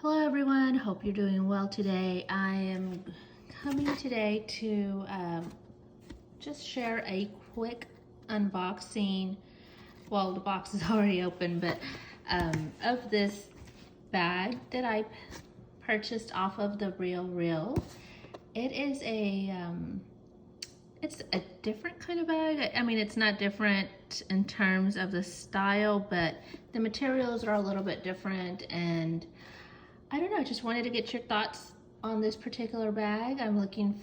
Hello everyone, hope you're doing well today. I am coming today to just share a quick unboxing. Well, the box is already open, but of this bag that I purchased off of the Real. It is it's a different kind of bag. I mean, it's not different in terms of the style, but the materials are a little bit different, and I don't know, just wanted to get your thoughts on this particular bag. I'm looking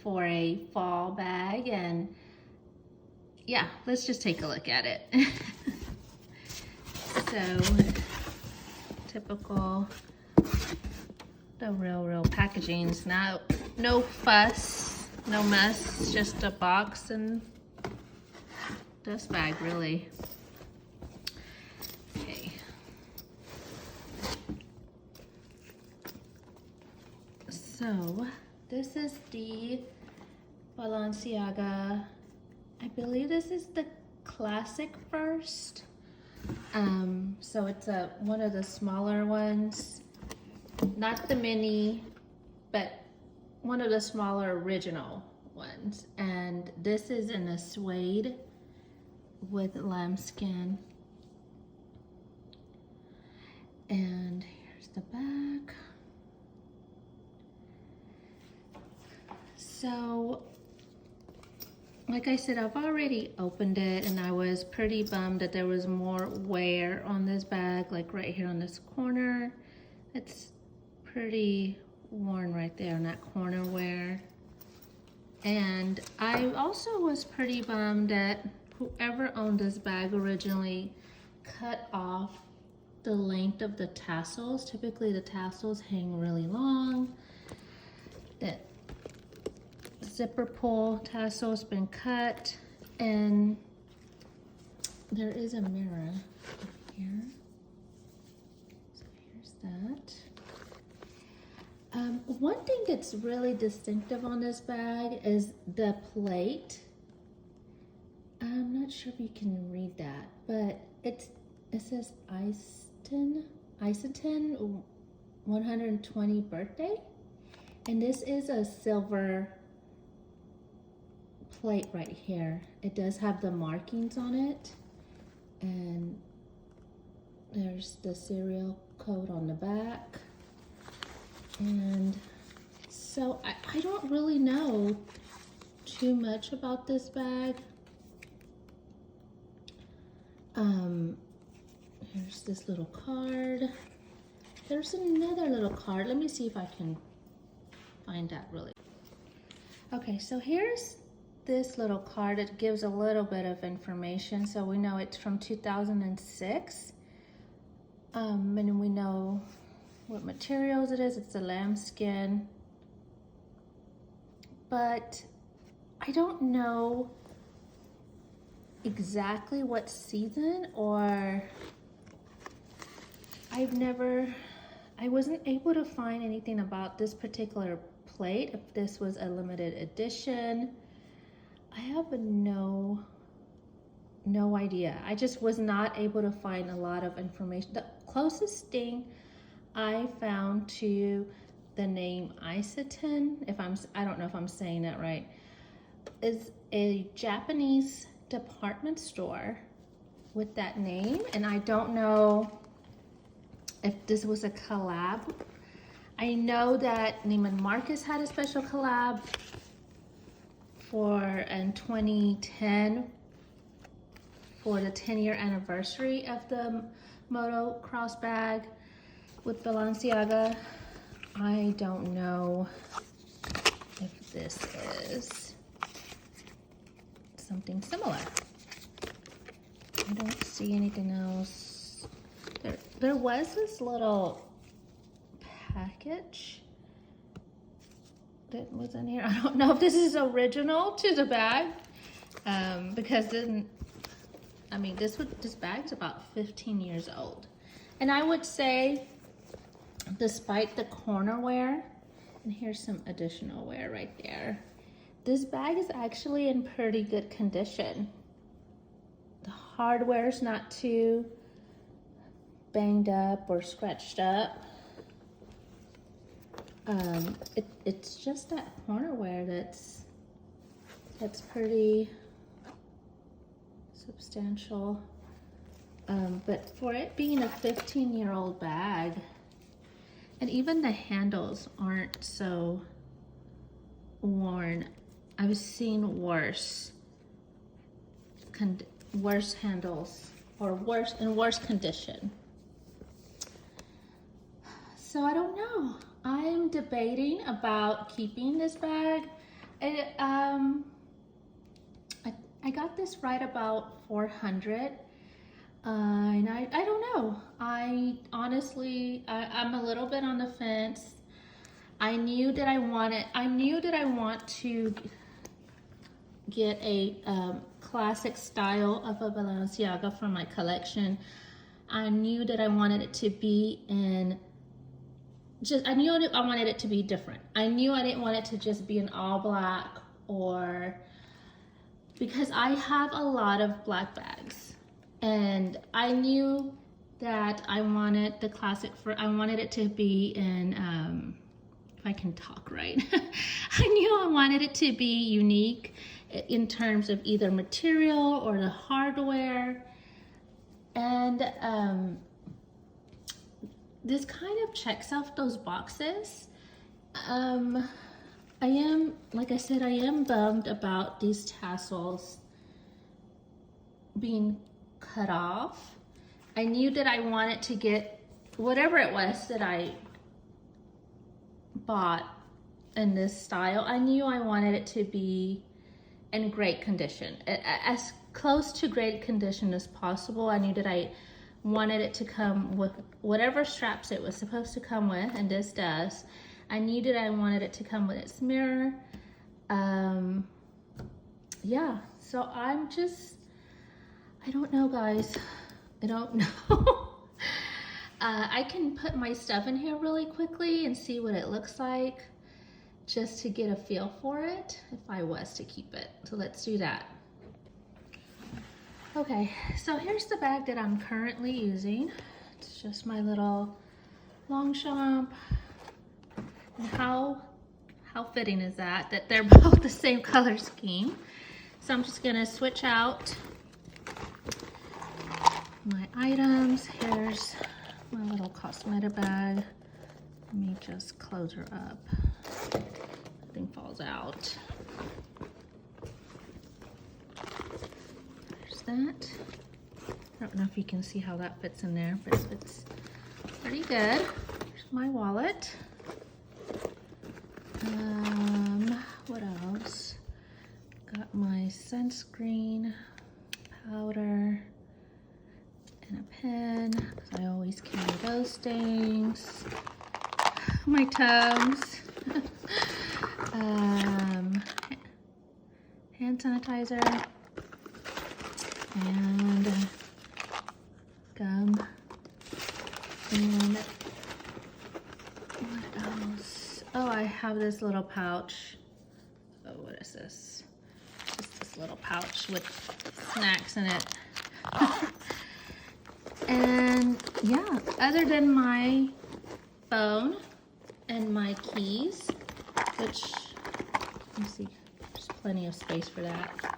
for a fall bag, and yeah, let's just take a look at it. So, typical, the real packaging's no fuss, no mess, just a box and dust bag, really. So this is the Balenciaga, I believe this is the Classic First. So it's one of the smaller ones, not the mini, but one of the smaller original ones. And this is in a suede with lambskin. And here's the back. So, like I said, I've already opened it, and I was pretty bummed that there was more wear on this bag, like right here on this corner. It's pretty worn right there on that corner wear. And I also was pretty bummed that whoever owned this bag originally cut off the length of the tassels. Typically the tassels hang really long. That zipper pull tassel has been cut, and there is a mirror here. So here's that. One thing that's really distinctive on this bag is the plate. I'm not sure if you can read that, but it says Iceton 120 birthday, and this is a silver plate right here. It does have the markings on it, and there's the serial code on the back. And so I don't really know too much about this bag. Here's this little card. There's another little card. Let me see if I can find that really. Okay, so here's this little card. It gives a little bit of information, so we know it's from 2006, and we know what materials it is. It's a lambskin, but I don't know exactly what season, or I wasn't able to find anything about this particular plate, if this was a limited edition. I have no idea. I just was not able to find a lot of information. The closest thing I found to the name Iceton, I don't know if I'm saying that right, is a Japanese department store with that name, and I don't know if this was a collab. I know that Neiman Marcus had a special collab in 2010 for the 10-year anniversary of the motocross bag with Balenciaga. I don't know if this is something similar. I don't see anything else. There was this little package that was in here. I don't know if this is original to the bag, because I mean, this bag's about 15 years old. And I would say, despite the corner wear, and here's some additional wear right there, this bag is actually in pretty good condition. The hardware's not too banged up or scratched up. It's just that corner wear that's pretty substantial. But for it being a 15-year-old bag, and even the handles aren't so worn. I've seen worse handles, or worse condition. So I don't know. I'm debating about keeping this bag. I got this right about 400. And I don't know. I honestly, I'm a little bit on the fence. I knew that I want to get a classic style of a Balenciaga for my collection. I knew that I wanted it to be I wanted it to be different. I knew I didn't want it to just be an all black, or because I have a lot of black bags. And I knew that I wanted the classic I wanted it to be in, if I can talk right, I knew I wanted it to be unique in terms of either material or the hardware. And this kind of checks off those boxes. Like I said, I am bummed about these tassels being cut off. I knew that I wanted to get whatever it was that I bought in this style. I knew I wanted it to be in great condition, as close to great condition as possible. I knew that I wanted it to come with whatever straps it was supposed to come with, and this does. I knew that I wanted it to come with its mirror. Yeah, so I don't know, guys. I don't know. I can put my stuff in here really quickly and see what it looks like, just to get a feel for it if I was to keep it. So let's do that. Okay, so here's the bag that I'm currently using. It's just my little Longchamp. And how fitting is that they're both the same color scheme. So I'm just gonna switch out my items. Here's my little cosmetic bag. Let me just close her up. Nothing falls out. There's that. I don't know if you can see how that fits in there, but it fits pretty good. Here's my wallet. What else? Got my sunscreen, powder, and a pen, because I always carry those things. My Tums. Hand sanitizer. And gum. And what else? Oh, I have this little pouch. Oh, what is this? Just this little pouch with snacks in it. And yeah, other than my phone and my keys, which, let me see, there's plenty of space for that.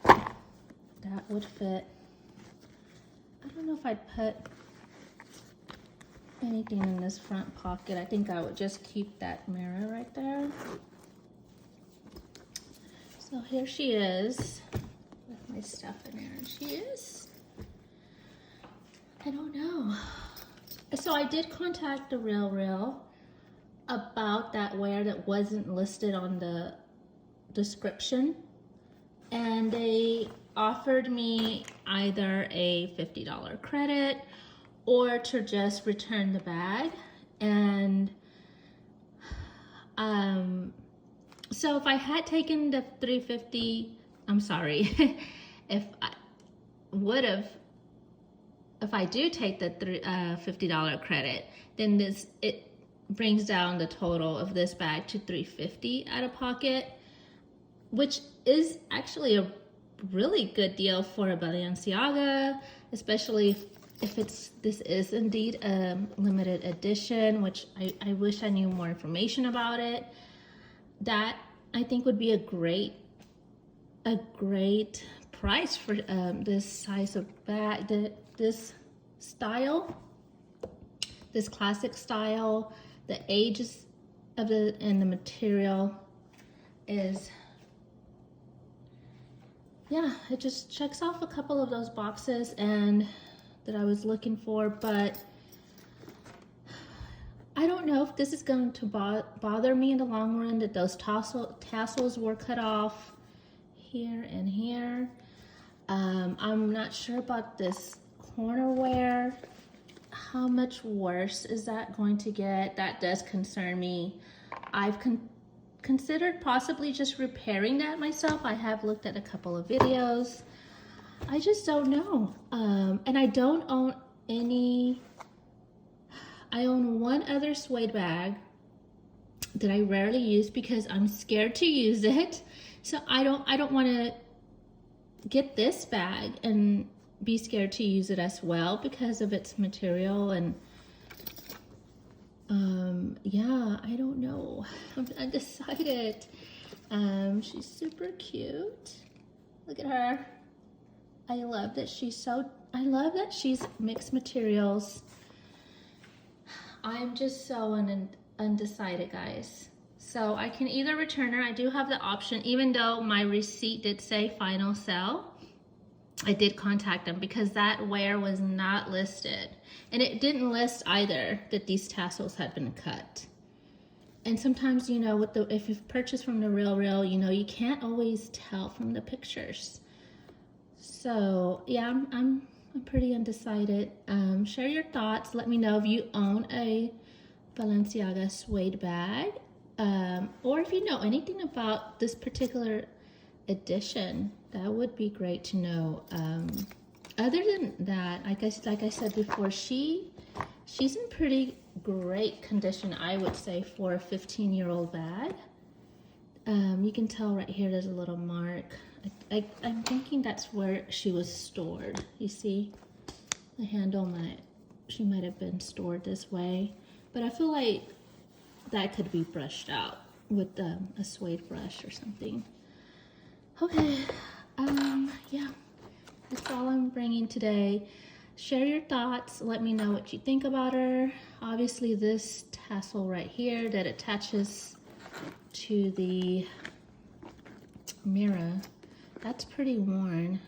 That would fit. I don't know if I'd put anything in this front pocket. I think I would just keep that mirror right there. So here she is with my stuff in there, and she is, I don't know. So I did contact the RealReal about that wear that wasn't listed on the description, and they offered me either a $50 credit or to just return the bag. And so if I had taken the $350, I'm sorry, if I do take the $50 credit, then it brings down the total of this bag to $350 out of pocket, which is actually a really good deal for a Balenciaga, especially if this is indeed a limited edition, which I wish I knew more information about it. That I think would be a great price for this size of bag, this style, this classic style. The ages of and the material is, yeah, it just checks off a couple of those boxes and that I was looking for, but I don't know if this is going to bother me in the long run, that those tassels were cut off here and here. I'm not sure about this corner wear. How much worse is that going to get? That does concern me. I've considered possibly just repairing that myself. I have looked at a couple of videos. I just don't know. And I don't own any. I own one other suede bag that I rarely use because I'm scared to use it. So I don't want to get this bag and be scared to use it as well because of its material. And yeah, I don't know. I'm undecided. She's super cute. Look at her. I love that she's mixed materials. I'm just so undecided, guys. So I can either return her. I do have the option, even though my receipt did say final sell. I did contact them because that wear was not listed. And it didn't list either that these tassels had been cut. And sometimes, you know, if you've purchased from The Real, you know, you can't always tell from the pictures. So yeah, I'm pretty undecided. Share your thoughts. Let me know if you own a Balenciaga suede bag, or if you know anything about this particular edition. That would be great to know. Other than that, I guess, like I said before, she's in pretty great condition, I would say, for a 15-year-old bag. You can tell right here there's a little mark. I'm thinking that's where she was stored. You see, the handle she might have been stored this way, but I feel like that could be brushed out with a suede brush or something. Okay, yeah, that's all I'm bringing today. Share your thoughts. Let me know what you think about her. Obviously, this tassel right here that attaches to the mirror, that's pretty worn.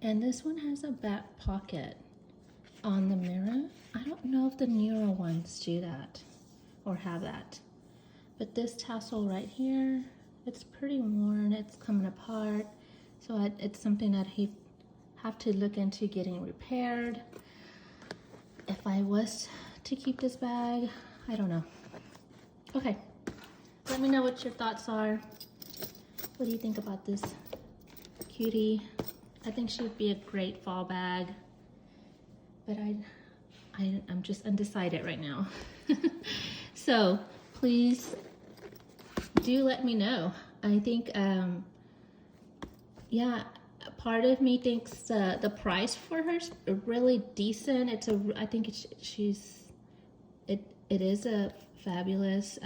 And this one has a back pocket on the mirror. I don't know if the newer ones do that or have that. But this tassel right here, it's pretty worn. It's coming apart. So it's something that I have to look into getting repaired. If I was to keep this bag, I don't know. Okay, let me know what your thoughts are. What do you think about this cutie? I think she would be a great fall bag, but I'm just undecided right now. So please do let me know. I think, yeah, part of me thinks the price for her is really decent. I think it is a fabulous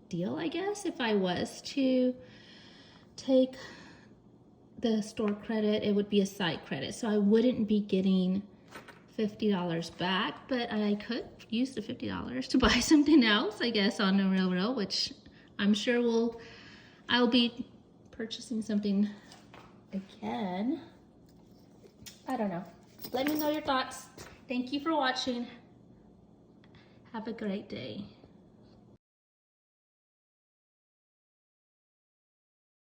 deal, I guess. If I was to take the store credit, it would be a site credit, so I wouldn't be getting $50 back, but I could use the $50 to buy something else, I guess, on The Real, which I'm sure I'll be purchasing something again. I don't know. Let me know your thoughts. Thank you for watching. Have a great day.